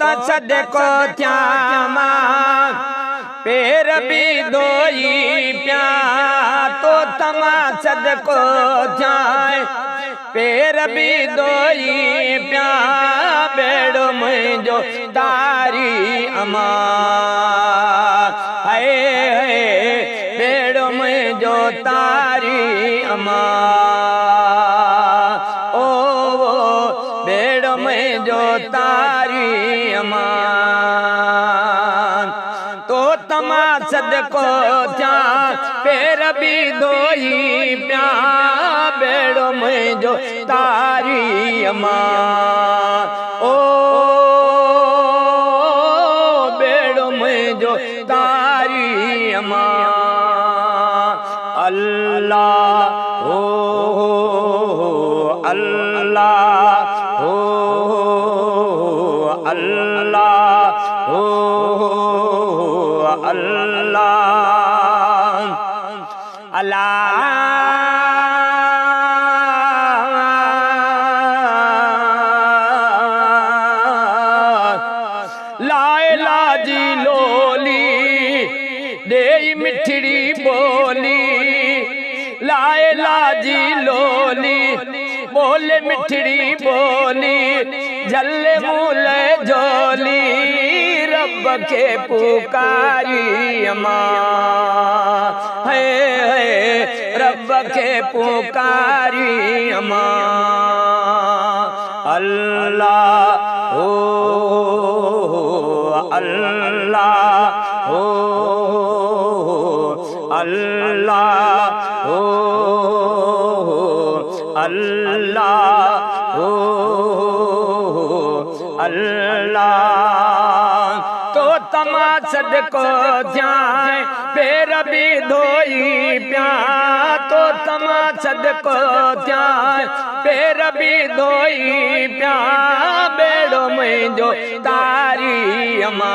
त सदको थ्यामा पेर भी दोई प्या तो तमा सदको थ्याए पेर भी दोई प्या बेड़ो मुझो तारी अमा हाय बेड़ो मुझो तारी अमा ओ बेड़ो मुझो तारी अमा तो तमा सदको थ्या पेर भी दोई प्या बेड़ो मुझो तारी अमा ओ बेड़ो मुझो तारी अमा अल्लाह ओ अल्लाह ओ अल्लाह ओ अल्लाह अल्लाह लायला जी लोली दे मिठड़ी बोली लायला जी लोली बोले मिठड़ी बोली जल्ले मूले जोली रब के पुकारी अमा है रब के पुकारी अमा अल्लाह ओ अल्लाह ओ अल्लाह ओ अल्लाह ओ अल्लाह तो तमा सदको थ्याए पेर भी धोई प्या तो तमा सदको थ्याए पेर भी धोई प्या बेड़ो मुझो तारी अमा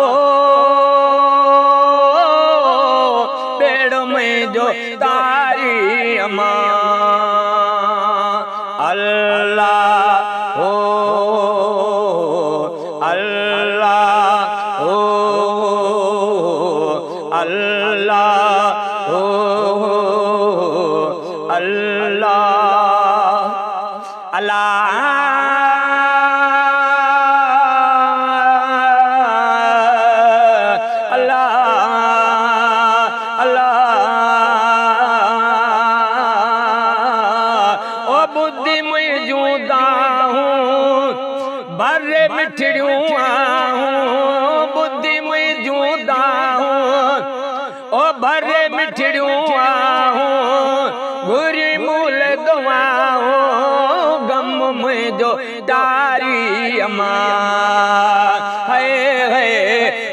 ओ बेड़ो मुझो तारी अमा अल्लाह ओ अल्लाह ओ अल्लाह ओ अल्लाह अल्लाह बुद्धि में जूदा हूँ भरे मिठड़ियों हूँ बुद्धि में जूदा हूँ ओ भरे मिठड़ियों हूँ गुरी मूल दुआ हूँ गम में जो तारी अमा है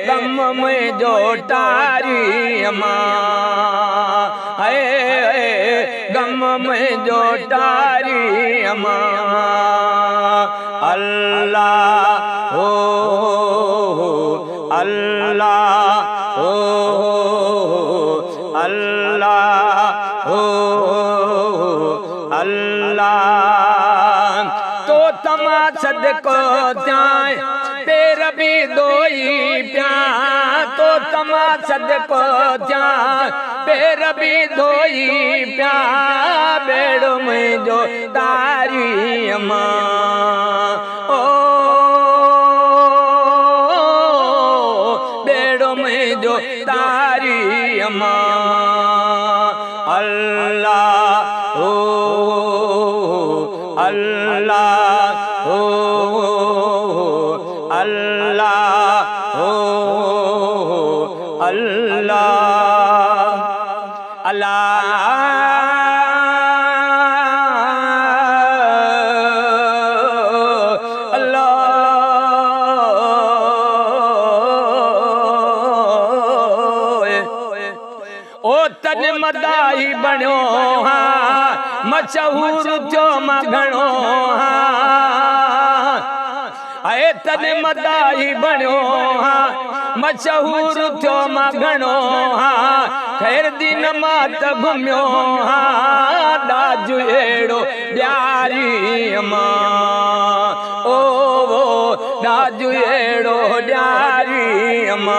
गम में जो तारी अमा है गम में जो तारी अमा अल्लाह ओ अल्लाह ओ अल्लाह ओ अल्लाह तो तमा सदको थ्याए पेर भी दोई प्या तो तमा सदको थ्याए पेर भी धोई प्या बेड़ो मुझो तारी अमा ओ बेड़ो मुझो तारी अमा अल्लाह ओ अल्लाह ओ अल्लाह ओ अल्लाह अल्लाह ओ तन मदाई बनो हाँ मशहूर थियो मघणो हाँ आए तन मदाई बनो हाँ मशहूर थियो मघणो हाँ खैर दिन मात घुमियो हाँ दाजू एड़ो प्यारी अमा ओ राजू एड़ो ॾियारी अम्मा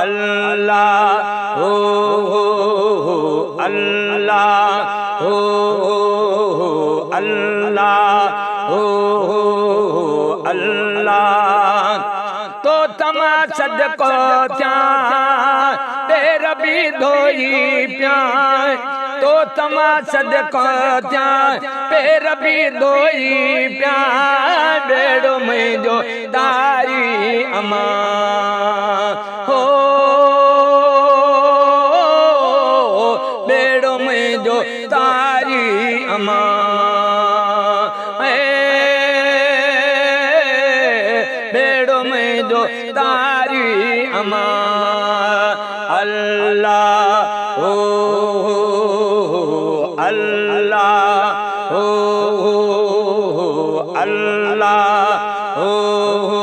अल्लाह हो अल्लाह हो अल्लाह हो अल्लाह तो तमा सदको थिया पैर भी धोई पिया तो तमा सदको थिया पैर भी धोई पिया बेड़ो मुंहिंजो तारी अम्मा हो बेड़ो मुंहिंजो तारी अम्मा बेड़ो मुंहिंजो तारी अम्मा अल्लाह हो अल्लाह हो अल्लाह हो